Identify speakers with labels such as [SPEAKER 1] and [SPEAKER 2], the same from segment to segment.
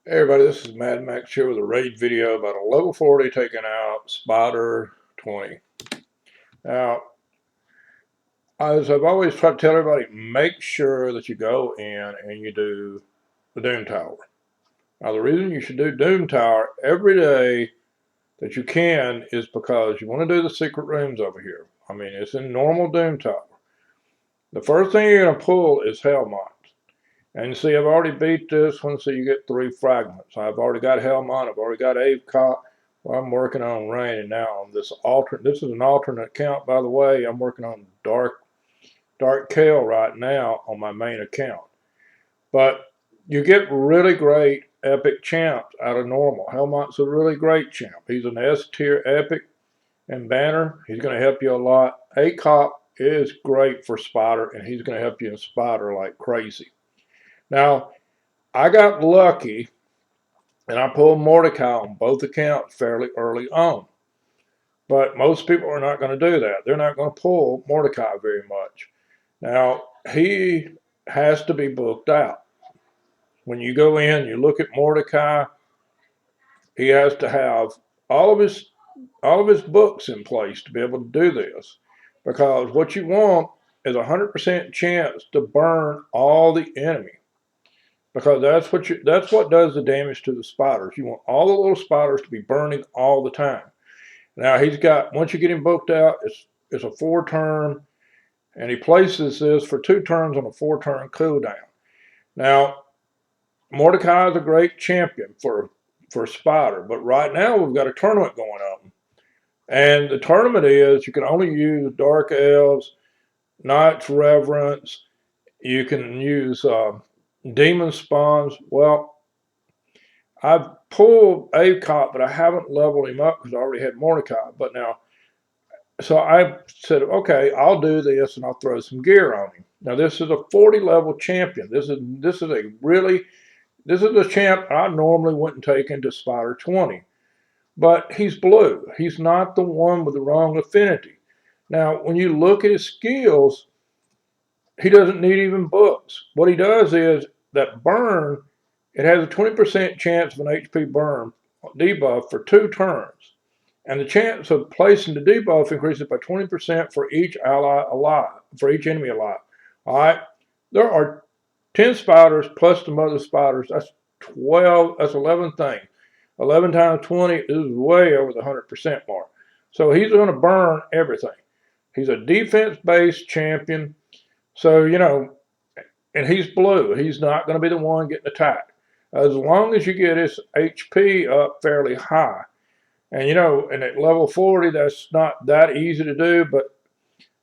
[SPEAKER 1] Hey everybody, this is Madmaxed here with a raid video about a level 40 taking out Spider 20. Now, as I've always tried to tell everybody, make sure that you go in and you do the Doom Tower. Now, the reason you should do Doom Tower every day that you can is because you want to do the secret rooms over here. I mean, it's in normal Doom Tower. The first thing you're going to pull is Hellmont. And you see, I've already beat this one, so you get 3 fragments. I've already got Hellmont, I've already got Akoth. Well, I'm working on Rain now on this alternate. This is an alternate account, by the way. I'm working on Dark Kale right now on my main account. But you get really great epic champs out of normal. Hellmont's a really great champ. He's an S tier epic and banner. He's going to help you a lot. Akoth is great for Spider, and he's going to help you in Spider like crazy. Now, I got lucky and I pulled Mordecai on both accounts fairly early on. But most people are not going to do that. They're not going to pull Mordecai very much. Now, he has to be booked out. When you go in, you look at Mordecai, he has to have all of his books in place to be able to do this. Because what you want is a 100% chance to burn all the enemy. Because that's what does the damage to the spiders. You want all the little spiders to be burning all the time. Now he's got, once you get him booked out, it's a 4-turn, and he places this for 2 turns on a 4-turn cooldown. Now Mordecai is a great champion for Spider, but right now we've got a tournament going on, and the tournament is you can only use Dark Elves, Knights Reverence, you can use Demon Spawns. Well, I've pulled Akoth, but I haven't leveled him up because I already had Mordecai. But now, so I said, okay, I'll do this and I'll throw some gear on him. Now this is a 40 level champion. This is a champ I normally wouldn't take into Spider 20, but he's blue. He's not the one with the wrong affinity. Now, when you look at his skills, he doesn't need even books. What he does is that burn, it has a 20% chance of an HP burn debuff for 2 turns. And the chance of placing the debuff increases by 20% for each ally alive, for each enemy alive. All right? There are 10 spiders plus the mother spiders. That's 12, that's 11 things. 11 times 20 is way over the 100% mark. So he's going to burn everything. He's a defense-based champion. So, and he's blue. He's not going to be the one getting attacked. As long as you get his HP up fairly high. And, and at level 40, that's not that easy to do. But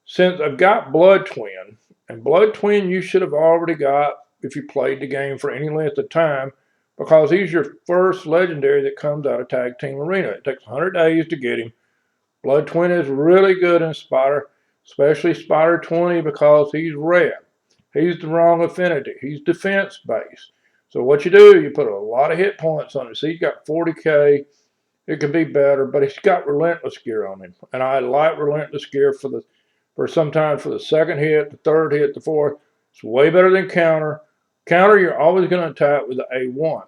[SPEAKER 1] since I've got Blood Twin, and Blood Twin you should have already got if you played the game for any length of time, because he's your first legendary that comes out of Tag Team Arena. It takes 100 days to get him. Blood Twin is really good in Spider, especially Spider 20, because he's red. He's the wrong affinity. He's defense-based. So what you do, you put a lot of hit points on him. See, he's got 40k. It could be better, but he's got Relentless Gear on him. And I like Relentless Gear for sometimes for the second hit, the third hit, the fourth. It's way better than Counter. Counter, you're always going to attack with the A1.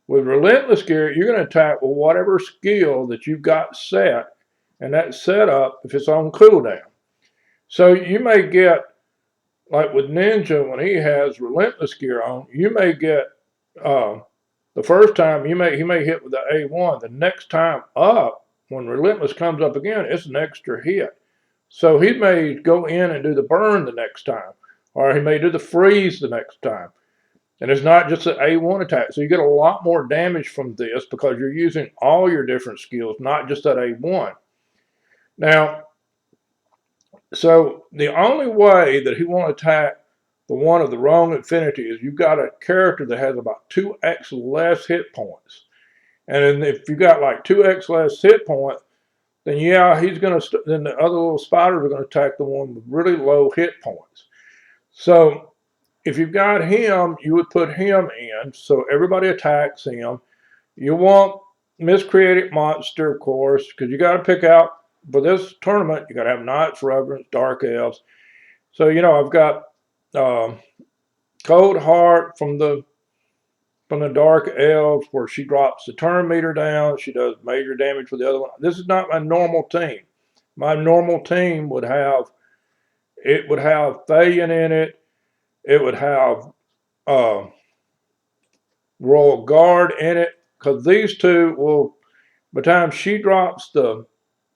[SPEAKER 1] With Relentless Gear, you're going to attack with whatever skill that you've got set, and that's set up if it's on cooldown. So you may get, like with Ninja, when he has Relentless Gear on, you may get, the first time he may hit with the A1. The next time up, when Relentless comes up again, it's an extra hit. So he may go in and do the burn the next time, or he may do the freeze the next time. And it's not just an A1 attack. So you get a lot more damage from this because you're using all your different skills, not just that A1. Now, so the only way that he won't attack the one of the wrong affinity is you've got a character that has about 2x less hit points. And if you got like 2x less hit points, then yeah, then the other little spiders are going to attack the one with really low hit points. So if you've got him, you would put him in, so everybody attacks him. You want Miscreated Monster, of course, because you got to pick out, for this tournament, you got to have Knights, Reverence, Dark Elves. So, I've got Cold Heart from the from the Dark Elves where she drops the turn meter down. She does major damage with the other one. This is not my normal team. My normal team would have Thalion in it. It would have uh, Royal Guard in it, because these two will, by the time she drops the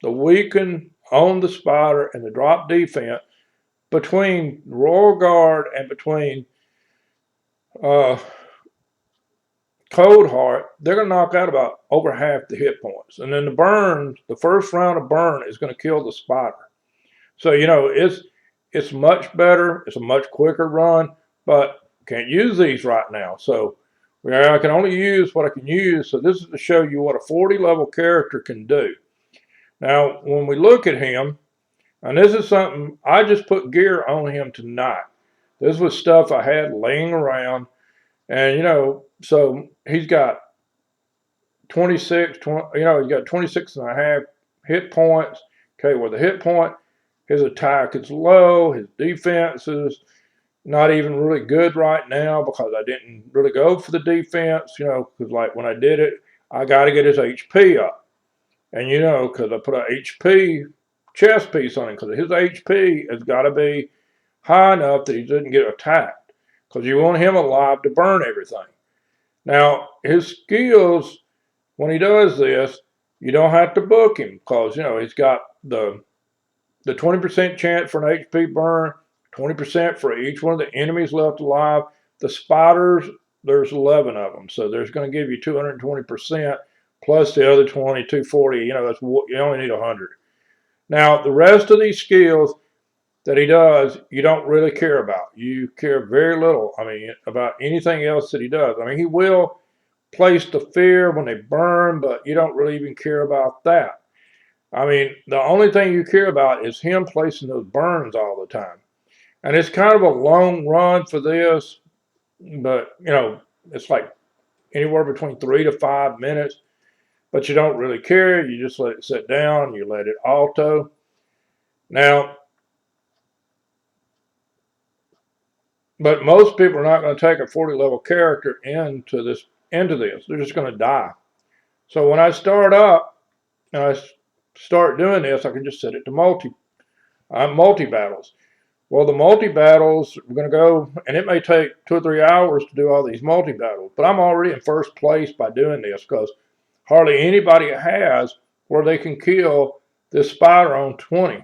[SPEAKER 1] weaken on the spider and the drop defense, between Royal Guard and between uh, Cold Heart, they're going to knock out about over half the hit points. And then the burn, the first round of burn is going to kill the spider. So, it's much better. It's a much quicker run, but can't use these right now. So I can only use what I can use. So this is to show you what a 40 level character can do. Now, when we look at him, and this is something, I just put gear on him tonight. This was stuff I had laying around. And, so he's got 26, he's got 26 and a half hit points. Okay, well, the hit point, his attack is low. His defense is not even really good right now because I didn't really go for the defense, because like when I did it, I got to get his HP up. And, because I put an HP chest piece on him, because his HP has got to be high enough that he doesn't get attacked, because you want him alive to burn everything. Now, his skills, when he does this, you don't have to book him, because, he's got the 20% chance for an HP burn, 20% for each one of the enemies left alive. The spiders, there's 11 of them, so there's going to give you 220%, plus the other 20, 240, you only need 100. Now, the rest of these skills that he does, you don't really care about. You care very little, about anything else that he does. He will place the fear when they burn, but you don't really even care about that. The only thing you care about is him placing those burns all the time. And it's kind of a long run for this, but, it's like anywhere between 3 to 5 minutes. But you don't really care. You just let it sit down. You let it auto. Now, but most people are not going to take a 40 level character into this. They're just going to die. So when I start up and I start doing this, I can just set it to multi battles. Well, the multi battles, we're going to go, and it may take 2 or 3 hours to do all these multi battles, but I'm already in first place by doing this, because hardly anybody has where they can kill this spider on 20.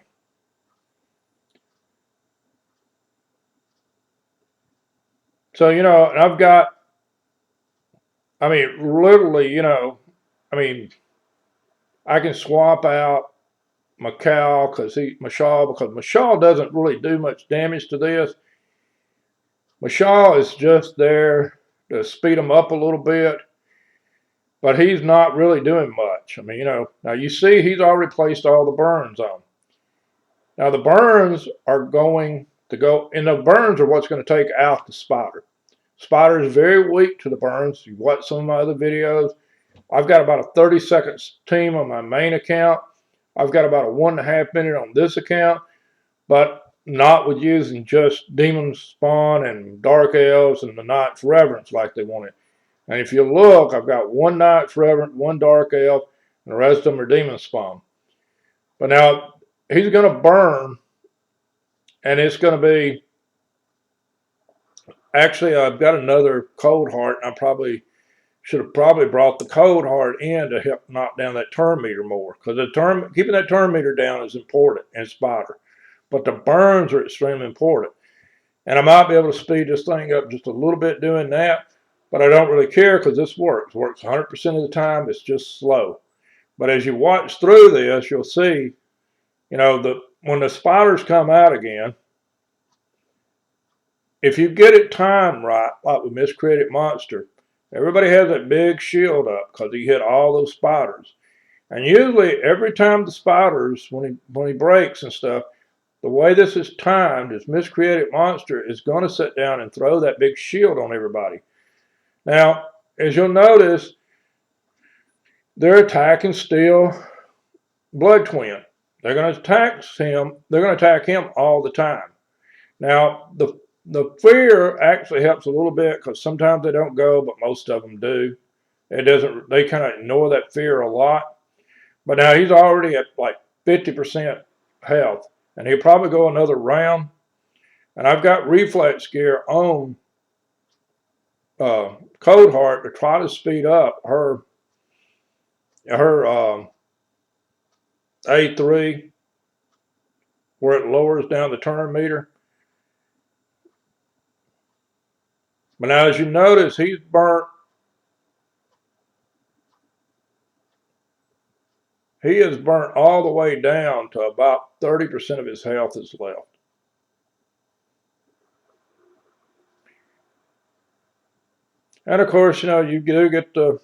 [SPEAKER 1] So, and I've got, literally, I can swap out Mashal because Mashal doesn't really do much damage to this. Mashal is just there to speed him up a little bit, but he's not really doing much. Now you see he's already placed all the burns on. Now the burns are going to go, and the burns are what's going to take out the spider. Spider is very weak to the burns. You've watched some of my other videos. I've got about a 30-second team on my main account. I've got about a 1.5 minute on this account, but not with using just Demon Spawn and Dark Elves and the Knight's Reverence like they wanted. And if you look, I've got 1 Knight's Reverence, 1 Dark Elf, and the rest of them are Demon Spawn. But now, he's going to burn, and it's going to be, actually, I've got another Cold Heart, and I should have brought the Cold Heart in to help knock down that turn meter more, because keeping that turn meter down is important in Spider, but the burns are extremely important. And I might be able to speed this thing up just a little bit doing that, but I don't really care because this works. It works 100% of the time. It's just slow. But as you watch through this, you'll see, when the spiders come out again, if you get it timed right, like with Miscreated Monster, everybody has that big shield up because he hit all those spiders. And usually every time the spiders, when he breaks and stuff, the way this is timed is Miscreated Monster is going to sit down and throw that big shield on everybody. Now, as you'll notice, they're attacking still Blood Twin. They're going to attack him. They're going to attack him all the time. Now, The fear actually helps a little bit because sometimes they don't go, but most of them do. It doesn't. They kind of ignore that fear a lot. But now he's already at like 50% health, and he'll probably go another round. And I've got reflex gear on Cold Heart to try to speed up her A3 where it lowers down the turn meter. But now, as you notice, he's burnt. He is burnt all the way down to about 30% of his health is left. And of course, you do get the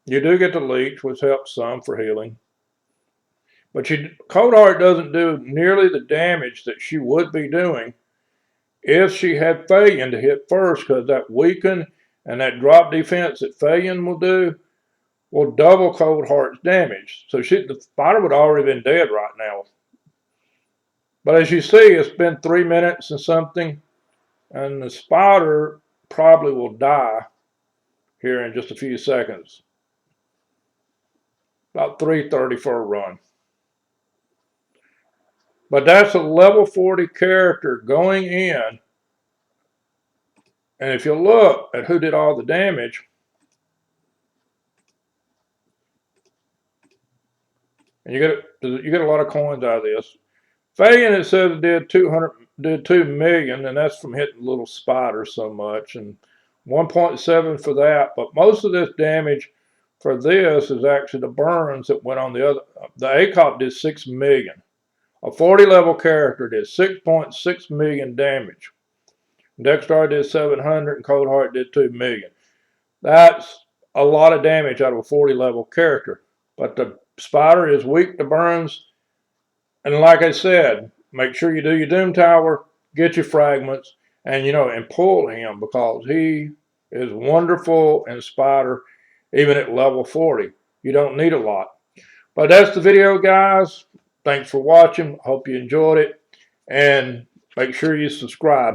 [SPEAKER 1] leech, which helps some for healing. But Cold Heart doesn't do nearly the damage that she would be doing if she had Fayon to hit first, because that weaken and that drop defense that Fayon will do will double Cold Heart's damage. So the spider would have already been dead right now. But as you see, it's been 3 minutes and something, and the spider probably will die here in just a few seconds. About 3:30 for a run. But that's a level 40 character going in. And if you look at who did all the damage, and you get a lot of coins out of this. Fayon, it says it did 2 million, and that's from hitting little spiders so much, and 1.7 for that. But most of this damage for this is actually the burns that went on the other. The Akoth did 6 million. A 40 level character did 6.6 million damage. Dexter did 700 and Cold Heart did 2 million. That's a lot of damage out of a 40 level character. But the spider is weak to burns. And like I said, make sure you do your Doom Tower, get your fragments, and pull him, because he is wonderful in spider, even at level 40. You don't need a lot. But that's the video, guys. Thanks for watching. Hope you enjoyed it. And make sure you subscribe.